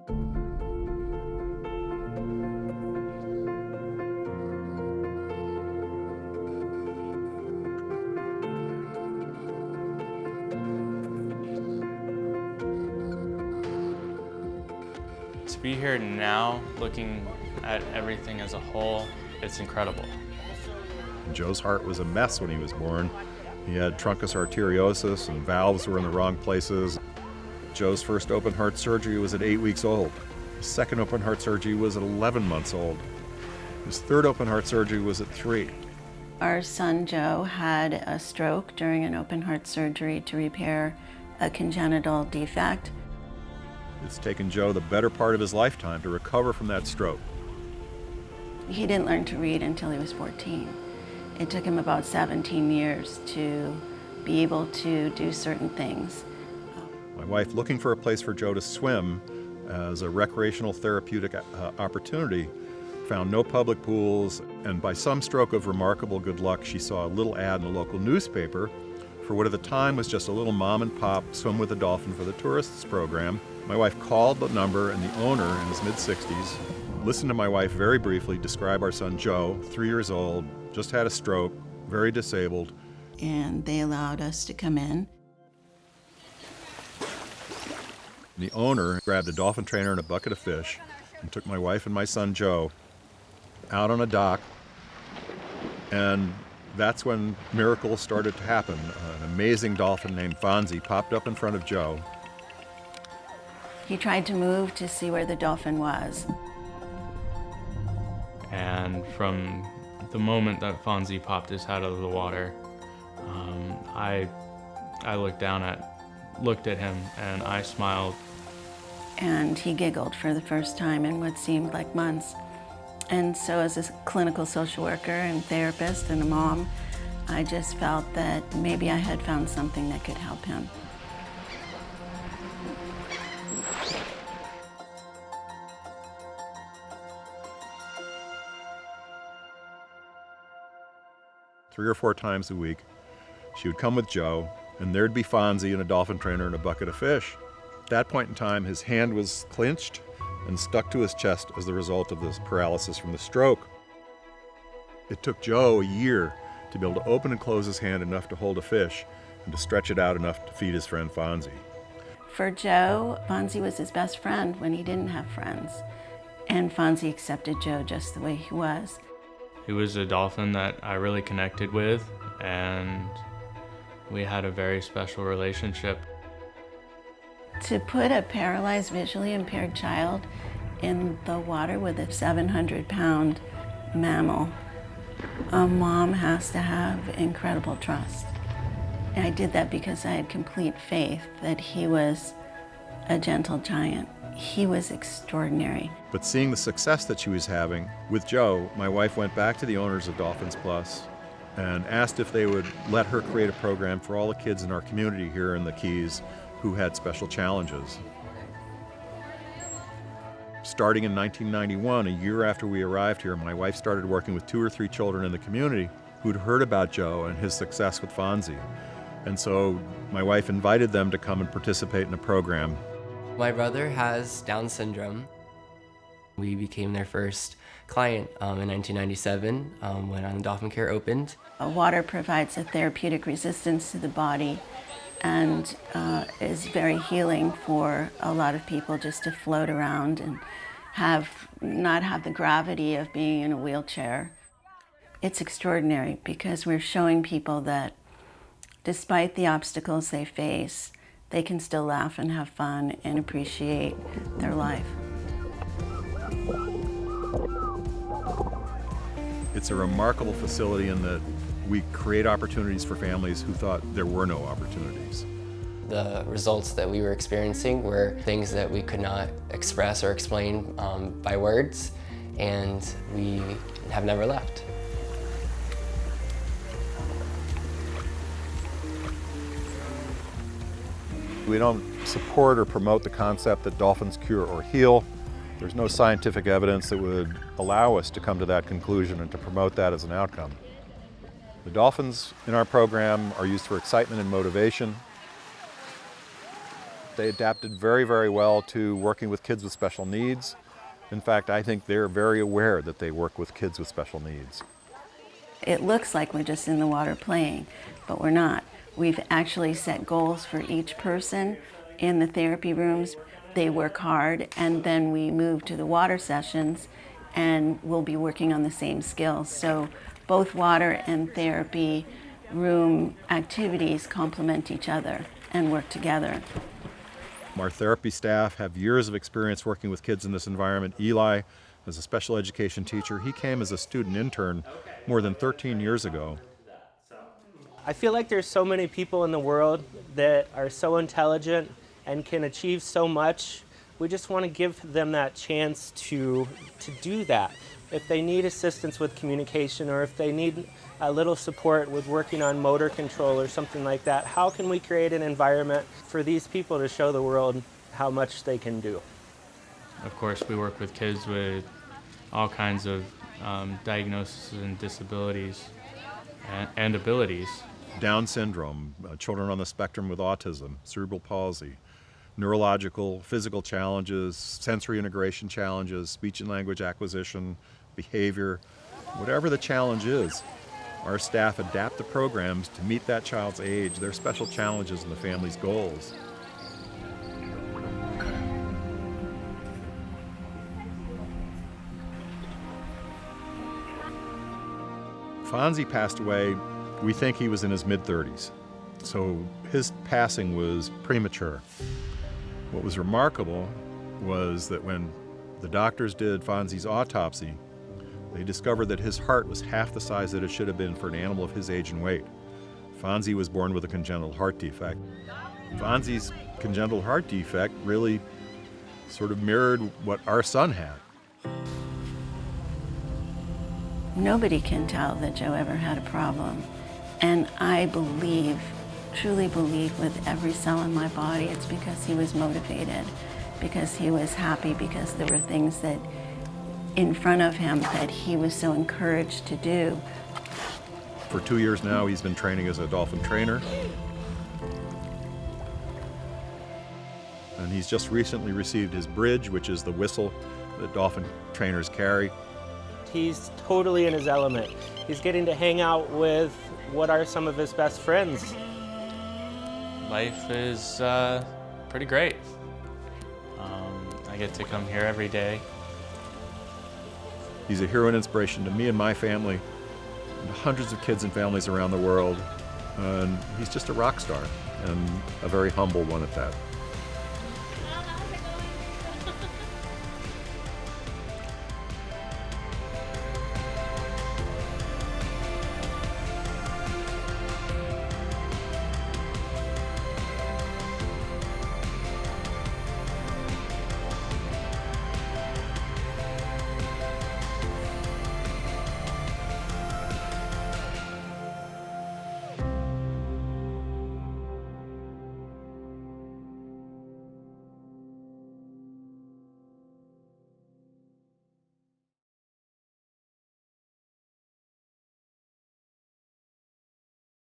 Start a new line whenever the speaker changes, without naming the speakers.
To be here now, looking at everything as a whole, it's incredible.
Joe's heart was a mess when he was born. He had truncus arteriosus and valves were in the wrong places. Joe's first open heart surgery was at 8 weeks old. His second open heart surgery was at 11 months old. His third open heart surgery was at 3.
Our son Joe had a stroke during an open heart surgery to repair a congenital defect.
It's taken Joe the better part of his lifetime to recover from that stroke.
He didn't learn to read until he was 14. It took him about 17 years to be able to do certain things.
My wife, looking for a place for Joe to swim as a recreational therapeutic opportunity, found no public pools, and by some stroke of remarkable good luck, she saw a little ad in a local newspaper for what at the time was just a little mom and pop swim with a dolphin for the tourists program. My wife called the number, and the owner, in his mid-60s, listened to my wife very briefly describe our son Joe, 3 years old, just had a stroke, very disabled.
And they allowed us to come in.
The owner grabbed a dolphin trainer and a bucket of fish and took my wife and my son Joe out on a dock, and that's when miracles started to happen. An amazing dolphin named Fonzie popped up in front of Joe.
He tried to move to see where the dolphin was.
And from the moment that Fonzie popped his head out of the water, I looked at him and I smiled.
And he giggled for the first time in what seemed like months. And so as a clinical social worker and therapist and a mom, I just felt that maybe I had found something that could help him.
Three or four times a week, she would come with Joe, and there'd be Fonzie and a dolphin trainer and a bucket of fish. At that point in time, his hand was clenched and stuck to his chest as the result of this paralysis from the stroke. It took Joe a year to be able to open and close his hand enough to hold a fish and to stretch it out enough to feed his friend Fonzie.
For Joe, Fonzie was his best friend when he didn't have friends. And Fonzie accepted Joe just the way he was.
He was a dolphin that I really connected with, and we had a very special relationship.
To put a paralyzed, visually impaired child in the water with a 700-pound mammal, a mom has to have incredible trust. And I did that because I had complete faith that he was a gentle giant. He was extraordinary.
But seeing the success that she was having with Joe, my wife went back to the owners of Dolphins Plus and asked if they would let her create a program for all the kids in our community here in the Keys who had special challenges. Starting in 1991, a year after we arrived here, my wife started working with 2 or 3 children in the community who'd heard about Joe and his success with Fonzie. And so my wife invited them to come and participate in a program.
My brother has Down syndrome. We became their first client in 1997 when Island Dolphin Care opened.
Water provides a therapeutic resistance to the body and is very healing for a lot of people just to float around and not have the gravity of being in a wheelchair. It's extraordinary because we're showing people that despite the obstacles they face, they can still laugh and have fun and appreciate their life.
It's a remarkable facility in that we create opportunities for families who thought there were no opportunities.
The results that we were experiencing were things that we could not express or explain by words, and we have never left.
We don't support or promote the concept that dolphins cure or heal. There's no scientific evidence that would allow us to come to that conclusion and to promote that as an outcome. The dolphins in our program are used for excitement and motivation. They adapted very, very well to working with kids with special needs. In fact, I think they're very aware that they work with kids with special needs.
It looks like we're just in the water playing, but we're not. We've actually set goals for each person in the therapy rooms. They work hard, and then we move to the water sessions, and we'll be working on the same skills. So both water and therapy room activities complement each other and work together.
Our therapy staff have years of experience working with kids in this environment. Eli, as a special education teacher, he came as a student intern more than 13 years ago.
I feel like there's so many people in the world that are so intelligent and can achieve so much. We just want to give them that chance to do that. If they need assistance with communication, or if they need a little support with working on motor control or something like that, how can we create an environment for these people to show the world how much they can do?
Of course, we work with kids with all kinds of diagnoses and disabilities and abilities.
Down syndrome, children on the spectrum with autism, cerebral palsy, neurological, physical challenges, sensory integration challenges, speech and language acquisition, behavior. Whatever the challenge is, our staff adapt the programs to meet that child's age, their special challenges, and the family's goals. Fonzie passed away, we think he was in his mid-30s, so his passing was premature. What was remarkable was that when the doctors did Fonzie's autopsy, they discovered that his heart was half the size that it should have been for an animal of his age and weight. Fonzie was born with a congenital heart defect. Fonzie's congenital heart defect really sort of mirrored what our son had.
Nobody can tell that Joe ever had a problem. And I believe, truly believe with every cell in my body, it's because he was motivated, because he was happy, because there were things that in front of him that he was so encouraged to do.
For 2 years now, he's been training as a dolphin trainer. And he's just recently received his bridge, which is the whistle that dolphin trainers carry.
He's totally in his element. He's getting to hang out with what are some of his best friends.
Life is pretty great. I get to come here every day.
He's a hero and inspiration to me and my family, and hundreds of kids and families around the world. And he's just a rock star, and a very humble one at that.